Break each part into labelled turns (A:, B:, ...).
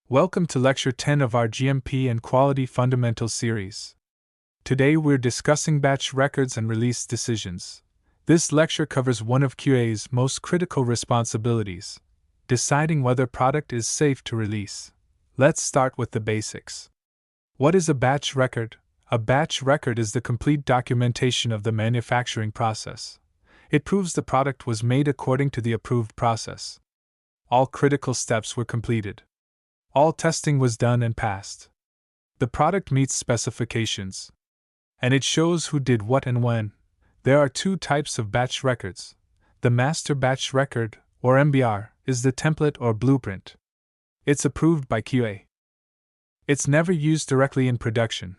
A: Welcome to Lecture 10 of our GMP and Quality Fundamentals series. Today we're discussing batch records and release decisions. This lecture covers one of QA's most critical responsibilities: deciding whether product is safe to release. Let's start with the basics. What is a batch record? A batch record is the complete documentation of the manufacturing process. It proves the product was made according to the approved process. All critical steps were completed. All testing was done and passed. The product meets specifications. And it shows who did what and when. There are two types of batch records. The master batch record, or MBR, is the template or blueprint. It's approved by QA. It's never used directly in production.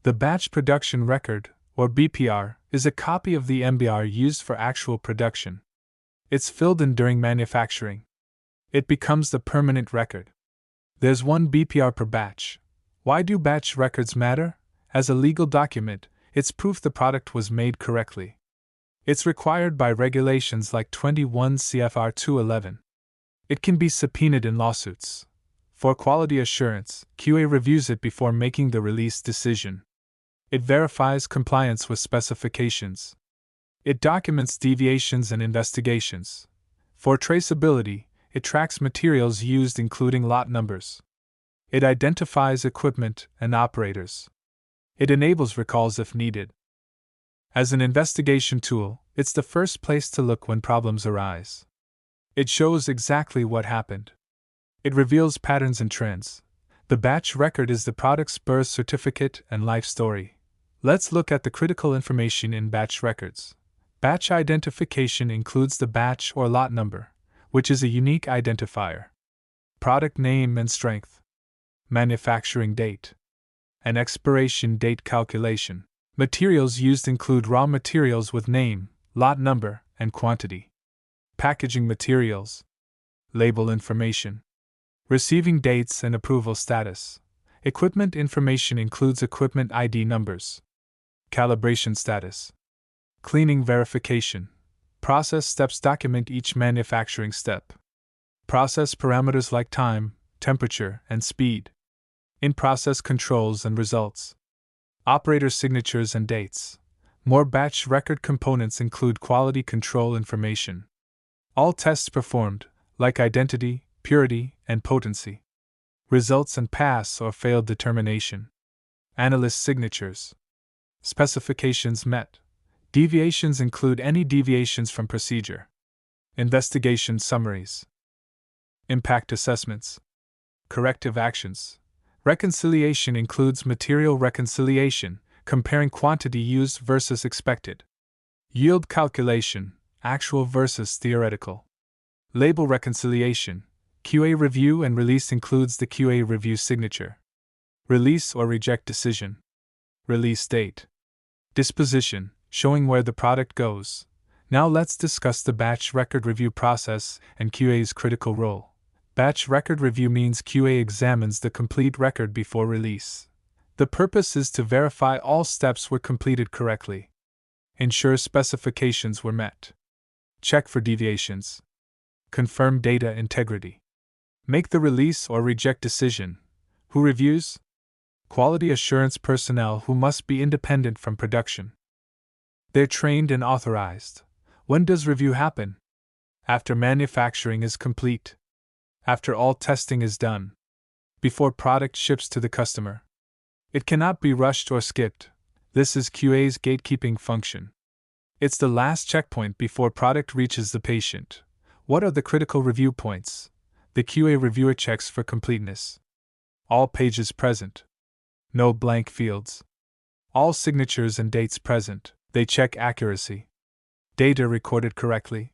A: The batch production record, or BPR, is a copy of the MBR used for actual production. It's filled in during manufacturing. It becomes the permanent record. There's one BPR per batch. Why do batch records matter? As a legal document, it's proof the product was made correctly. It's required by regulations like 21 CFR 211. It can be subpoenaed in lawsuits. For quality assurance, QA reviews it before making the release decision. It verifies compliance with specifications. It documents deviations and investigations. For traceability, it tracks materials used, including lot numbers. It identifies equipment and operators. It enables recalls if needed. As an investigation tool, it's the first place to look when problems arise. It shows exactly what happened. It reveals patterns and trends. The batch record is the product's birth certificate and life story. Let's look at the critical information in batch records. Batch identification includes the batch or lot number, which is a unique identifier. Product name and strength. Manufacturing date. An expiration date calculation. Materials used include raw materials with name, lot number, and quantity. Packaging materials. Label information. Receiving dates and approval status. Equipment information includes equipment ID numbers. Calibration status. Cleaning verification. Process steps document each manufacturing step. Process parameters like time, temperature, and speed. In-process controls and results. Operator signatures and dates. More batch record components include quality control information. All tests performed, like identity, purity, and potency. Results and pass or failed determination. Analyst signatures. Specifications met. Deviations include any deviations from procedure. Investigation summaries. Impact assessments. Corrective actions. Reconciliation includes material reconciliation, comparing quantity used versus expected. Yield calculation, actual versus theoretical. Label reconciliation. QA review and release includes the QA review signature. Release or reject decision. Release date. Disposition, showing where the product goes. Now let's discuss the batch record review process and QA's critical role. Batch record review means QA examines the complete record before release. The purpose is to verify all steps were completed correctly. Ensure specifications were met. Check for deviations. Confirm data integrity. Make the release or reject decision. Who reviews? Quality assurance personnel who must be independent from production. They're trained and authorized. When does review happen? After manufacturing is complete. After all testing is done. Before product ships to the customer. It cannot be rushed or skipped. This is QA's gatekeeping function. It's the last checkpoint before product reaches the patient. What are the critical review points? The QA reviewer checks for completeness. All pages present. No blank fields. All signatures and dates present. They check accuracy. Data recorded correctly.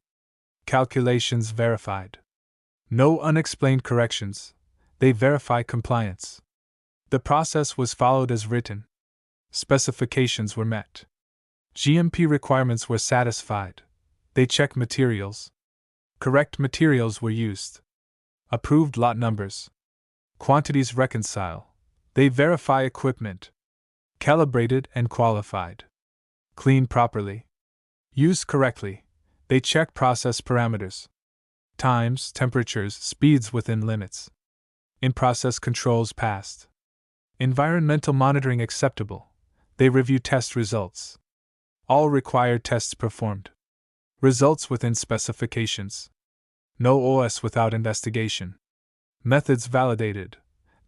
A: Calculations verified. No unexplained corrections. They verify compliance. The process was followed as written. Specifications were met. GMP requirements were satisfied. They check materials. Correct materials were used. Approved lot numbers. Quantities reconcile. They verify equipment. Calibrated and qualified. Clean properly. Used correctly. They check process parameters. Times, temperatures, speeds within limits. In-process controls passed. Environmental monitoring acceptable. They review test results. All required tests performed. Results within specifications. No OS without investigation. Methods validated.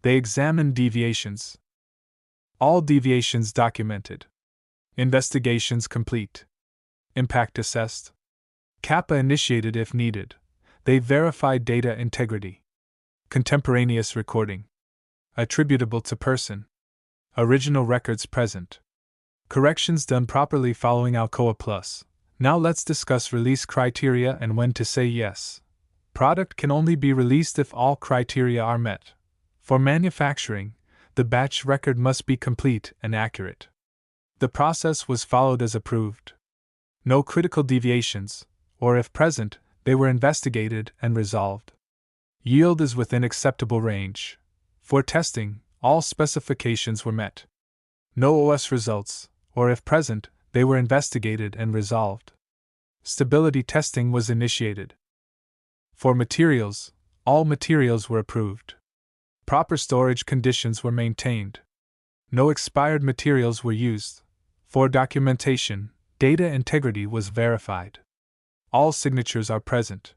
A: They examine deviations. All deviations documented. Investigations complete. Impact assessed. CAPA initiated if needed. They verified data integrity. Contemporaneous recording. Attributable to person. Original records present. Corrections done properly following Alcoa Plus. Now let's discuss release criteria and when to say yes. Product can only be released if all criteria are met. For manufacturing, the batch record must be complete and accurate. The process was followed as approved. No critical deviations, or if present, they were investigated and resolved. Yield is within acceptable range. For testing, all specifications were met. No OS results, or if present, they were investigated and resolved. Stability testing was initiated. For materials, all materials were approved. Proper storage conditions were maintained. No expired materials were used. For documentation, data integrity was verified. All signatures are present.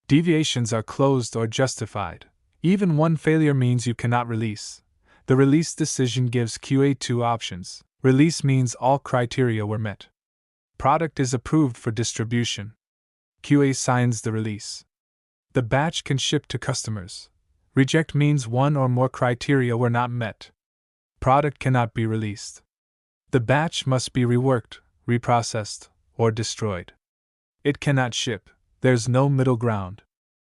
A: Deviations are closed or justified. Even one failure means you cannot release. The release decision gives QA two options. Release means all criteria were met. Product is approved for distribution. QA signs the release. The batch can ship to customers. Reject means one or more criteria were not met. Product cannot be released. The batch must be reworked, reprocessed, or destroyed. It cannot ship. There's no middle ground.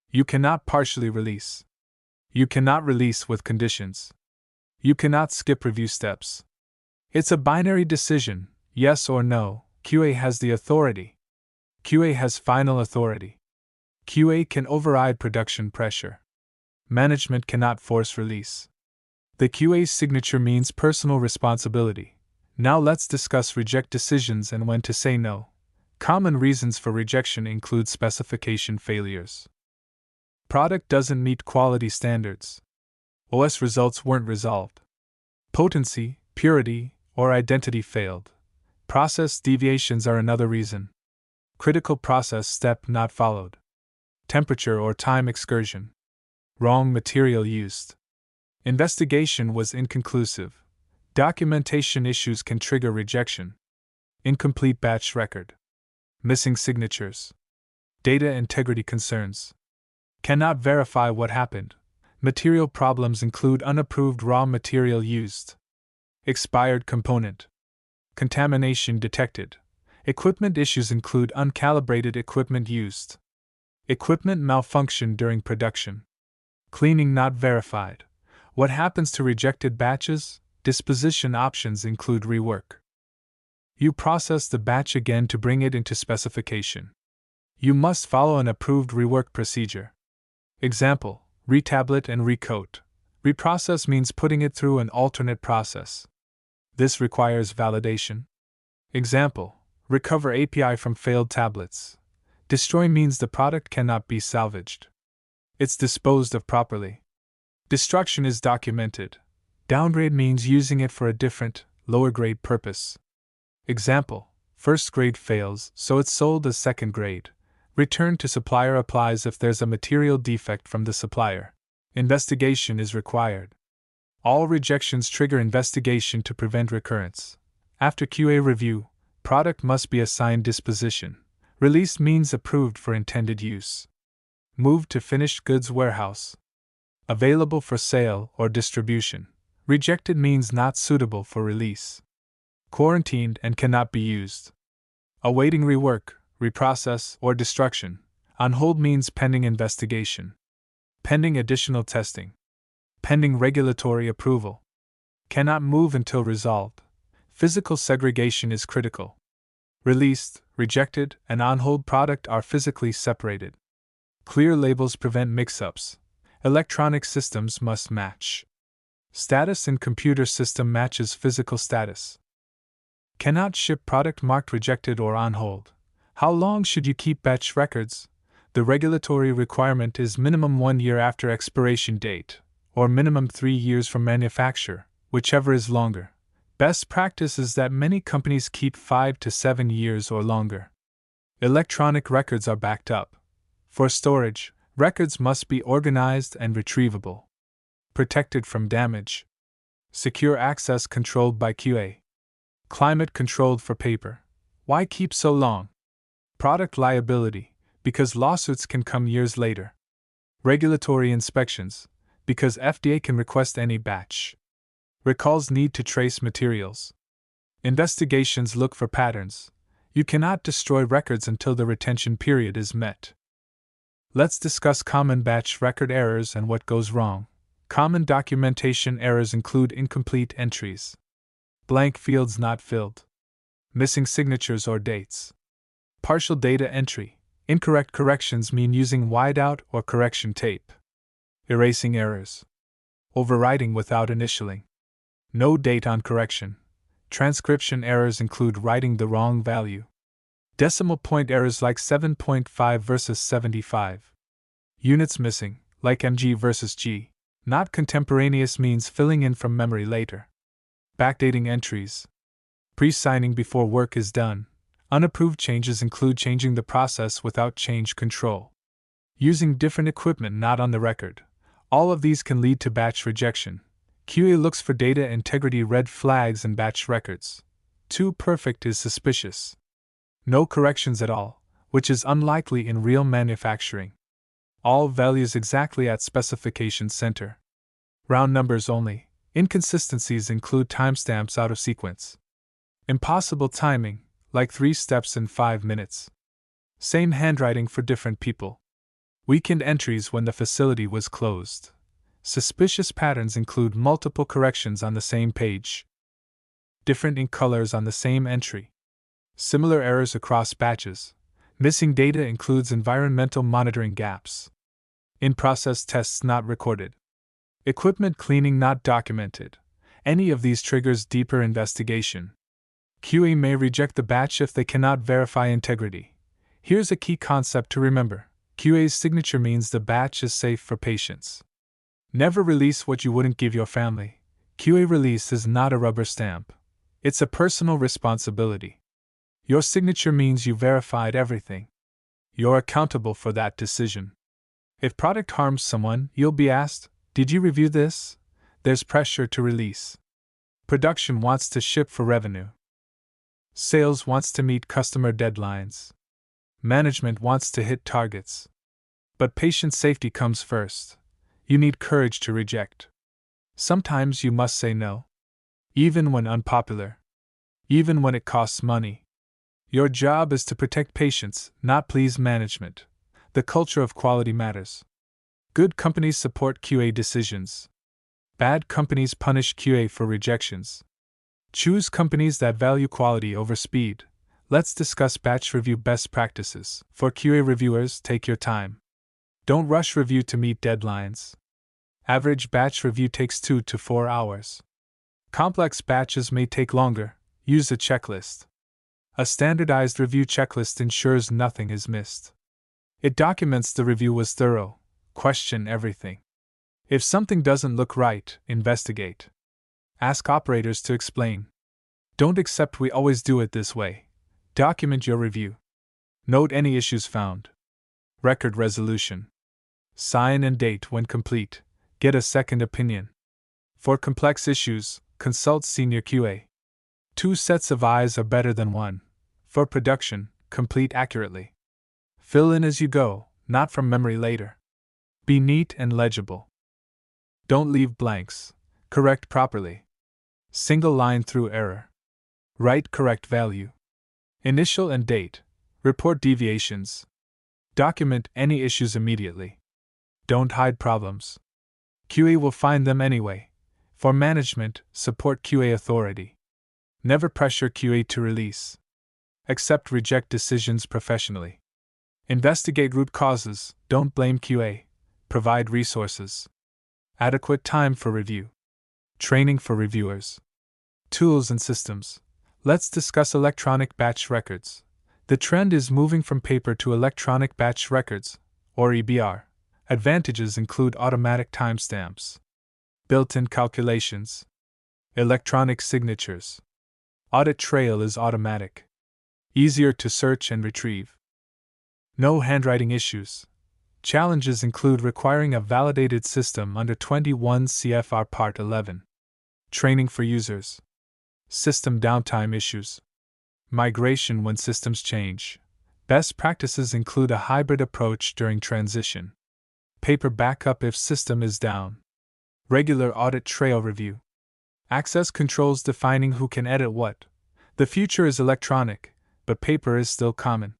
A: You cannot partially release. You cannot release with conditions. You cannot skip review steps. It's a binary decision, yes or no. QA has the authority. QA has final authority. QA can override production pressure. Management cannot force release. The QA's signature means personal responsibility. Now let's discuss reject decisions and when to say no. Common reasons for rejection include specification failures. Product doesn't meet quality standards. OS results weren't resolved. Potency, purity, or identity failed. Process deviations are another reason. Critical process step not followed. Temperature or time excursion. Wrong material used. Investigation was inconclusive. Documentation issues can trigger rejection. Incomplete batch record. Missing signatures. Data integrity concerns. Cannot verify what happened. Material problems include unapproved raw material used. Expired component. Contamination detected. Equipment issues include uncalibrated equipment used. Equipment malfunction during production. Cleaning not verified. What happens to rejected batches? Disposition options include rework. You process the batch again to bring it into specification. You must follow an approved rework procedure. Example, retablet and recoat. Reprocess means putting it through an alternate process. This requires validation. Example, recover API from failed tablets. Destroy means the product cannot be salvaged. It's disposed of properly. Destruction is documented. Downgrade means using it for a different, lower grade purpose. Example, first grade fails, so it's sold as second grade. Return to supplier applies if there's a material defect from the supplier. Investigation is required. All rejections trigger investigation to prevent recurrence. After QA review, product must be assigned disposition. Released means approved for intended use. Moved to finished goods warehouse. Available for sale or distribution. Rejected means not suitable for release. Quarantined and cannot be used. Awaiting rework, reprocess, or destruction. On hold means pending investigation. Pending additional testing. Pending regulatory approval. Cannot move until resolved. Physical segregation is critical. Released, rejected, and on hold product are physically separated. Clear labels prevent mix-ups. Electronic systems must match. Status in computer system matches physical status. Cannot ship product marked rejected or on hold. How long should you keep batch records? The regulatory requirement is minimum 1 year after expiration date, or minimum 3 years from manufacture, whichever is longer. Best practice is that many companies keep 5 to 7 years or longer. Electronic records are backed up. For storage, records must be organized and retrievable. Protected from damage. Secure access controlled by QA. Climate controlled for paper. Why keep so long? Product liability, because lawsuits can come years later. Regulatory inspections, because FDA can request any batch. Recalls need to trace materials. Investigations look for patterns. You cannot destroy records until the retention period is met. Let's discuss common batch record errors and what goes wrong. Common documentation errors include incomplete entries, blank fields not filled, missing signatures or dates, partial data entry. Incorrect corrections mean using whiteout or correction tape. Erasing errors. Overwriting without initialing. No date on correction. Transcription errors include writing the wrong value. Decimal point errors like 7.5 versus 75. Units missing, like mg versus g. Not contemporaneous means filling in from memory later. Backdating entries. Pre-signing before work is done. Unapproved changes include changing the process without change control. Using different equipment not on the record. All of these can lead to batch rejection. QA looks for data integrity red flags in batch records. Too perfect is suspicious. No corrections at all, which is unlikely in real manufacturing. All values exactly at specification center. Round numbers only. Inconsistencies include timestamps out of sequence. Impossible timing, like 3 steps in 5 minutes. Same handwriting for different people. Weekend entries when the facility was closed. Suspicious patterns include multiple corrections on the same page. Different ink colors on the same entry. Similar errors across batches. Missing data includes environmental monitoring gaps. In-process tests not recorded. Equipment cleaning not documented. Any of these triggers deeper investigation. QA may reject the batch if they cannot verify integrity. Here's a key concept to remember. QA's signature means the batch is safe for patients. Never release what you wouldn't give your family. QA release is not a rubber stamp. It's a personal responsibility. Your signature means you verified everything. You're accountable for that decision. If product harms someone, you'll be asked, "Did you review this?" There's pressure to release. Production wants to ship for revenue. Sales wants to meet customer deadlines. Management wants to hit targets. But patient safety comes first. You need courage to reject. Sometimes you must say no. Even when unpopular. Even when it costs money. Your job is to protect patients, not please management. The culture of quality matters. Good companies support QA decisions. Bad companies punish QA for rejections. Choose companies that value quality over speed. Let's discuss batch review best practices. For QA reviewers, take your time. Don't rush review to meet deadlines. Average batch review takes 2 to 4 hours. Complex batches may take longer. Use a checklist. A standardized review checklist ensures nothing is missed. It documents the review was thorough. Question everything. If something doesn't look right, investigate. Ask operators to explain. Don't accept "we always do it this way." Document your review. Note any issues found. Record resolution. Sign and date when complete. Get a second opinion. For complex issues, consult senior QA. 2 sets of eyes are better than 1. For production, complete accurately. Fill in as you go, not from memory later. Be neat and legible. Don't leave blanks. Correct properly. Single line through error. Write correct value. Initial and date. Report deviations. Document any issues immediately. Don't hide problems. QA will find them anyway. For management, support QA authority. Never pressure QA to release. Accept reject decisions professionally. Investigate root causes, don't blame QA. Provide resources. Adequate time for review. Training for reviewers. Tools and systems. Let's discuss electronic batch records. The trend is moving from paper to electronic batch records, or EBR. Advantages include automatic timestamps. Built-in calculations. Electronic signatures. Audit trail is automatic. Easier to search and retrieve. No handwriting issues. Challenges include requiring a validated system under 21 CFR Part 11. Training for users. System downtime issues. Migration when systems change. Best practices include a hybrid approach during transition. Paper backup if system is down. Regular audit trail review. Access controls defining who can edit what. The future is electronic, but paper is still common.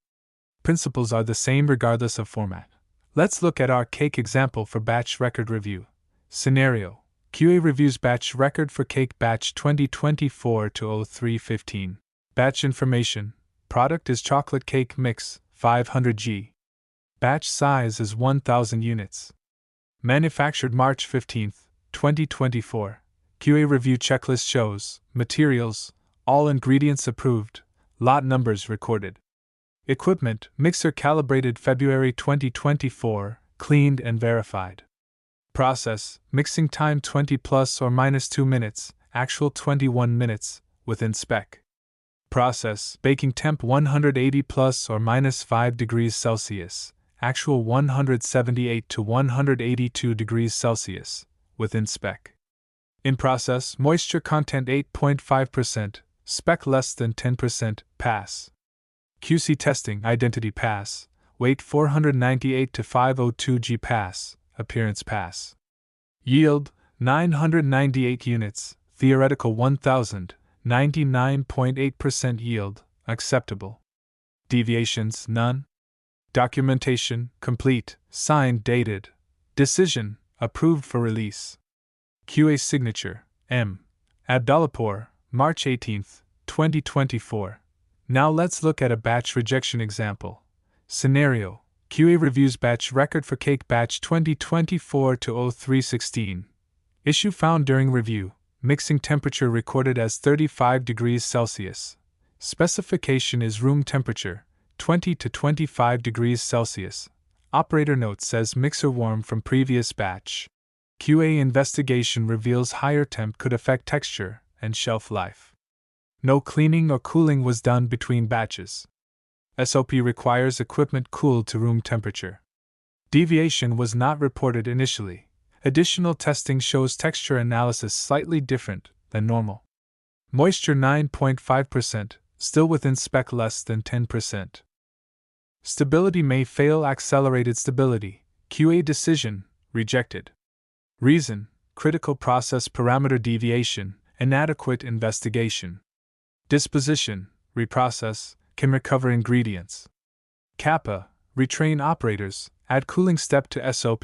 A: Principles are the same regardless of format. Let's look at our cake example for batch record review. Scenario: QA reviews batch record for cake batch 2024 to 0315. Batch information: product is chocolate cake mix, 500 g. Batch size is 1000 units. Manufactured March 15, 2024. QA review checklist shows materials, all ingredients approved, lot numbers recorded. Equipment: mixer calibrated February 2024, cleaned and verified. Process: mixing time 20 plus or minus 2 minutes, actual 21 minutes, within spec. Process: baking temp 180 plus or minus 5 degrees Celsius, actual 178 to 182 degrees Celsius, within spec. In process: moisture content 8.5%, spec less than 10%, pass. QC testing: identity pass, weight 498 to 502 g pass, appearance pass. Yield: 998 units, theoretical 1000, 99.8% yield, acceptable. Deviations: none. Documentation: complete, signed, dated. Decision: approved for release. QA signature: M. Abdallahpour, March 18, 2024. Now let's look at a batch rejection example. Scenario: QA reviews batch record for cake batch 2024 to 0316. Issue found during review: mixing temperature recorded as 35 degrees Celsius. Specification is room temperature, 20 to 25 degrees Celsius. Operator note says mixer warm from previous batch. QA investigation reveals higher temp could affect texture and shelf life. No cleaning or cooling was done between batches. SOP requires equipment cooled to room temperature. Deviation was not reported initially. Additional testing shows texture analysis slightly different than normal. Moisture 9.5%, still within spec less than 10%. Stability may fail: accelerated stability. QA decision: rejected. Reason: critical process parameter deviation, inadequate investigation. Disposition: reprocess, can recover ingredients. Kappa: retrain operators, add cooling step to SOP.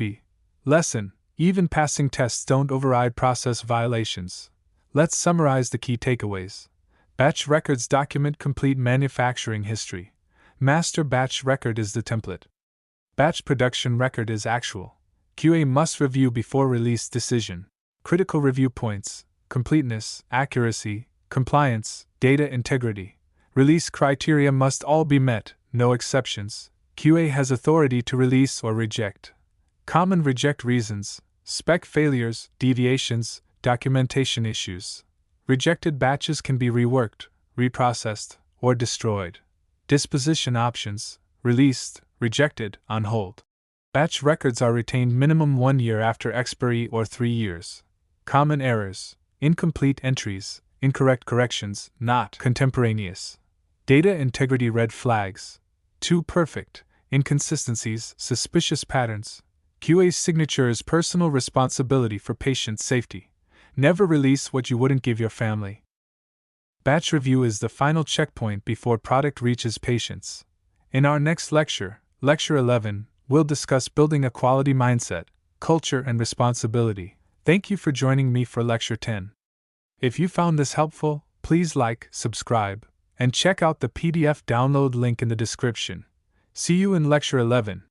A: Lesson: even passing tests don't override process violations. Let's summarize the key takeaways. Batch records document complete manufacturing history. Master batch record is the template. Batch production record is actual. QA must review before release decision. Critical review points: completeness, accuracy, compliance, data integrity. Release criteria must all be met, no exceptions. QA has authority to release or reject. Common reject reasons: spec failures, deviations, documentation issues. Rejected batches can be reworked, reprocessed, or destroyed. Disposition options: released, rejected, on hold. Batch records are retained minimum 1 year after expiry or 3 years. Common errors: incomplete entries, incorrect corrections, not contemporaneous. Data integrity red flags: too perfect, inconsistencies, suspicious patterns. QA's signature is personal responsibility for patient safety. Never release what you wouldn't give your family. Batch review is the final checkpoint before product reaches patients. In our next lecture, Lecture 11, we'll discuss building a quality mindset, culture, and responsibility. Thank you for joining me for Lecture 10. If you found this helpful, please like, subscribe, and check out the PDF download link in the description. See you in Lecture 11.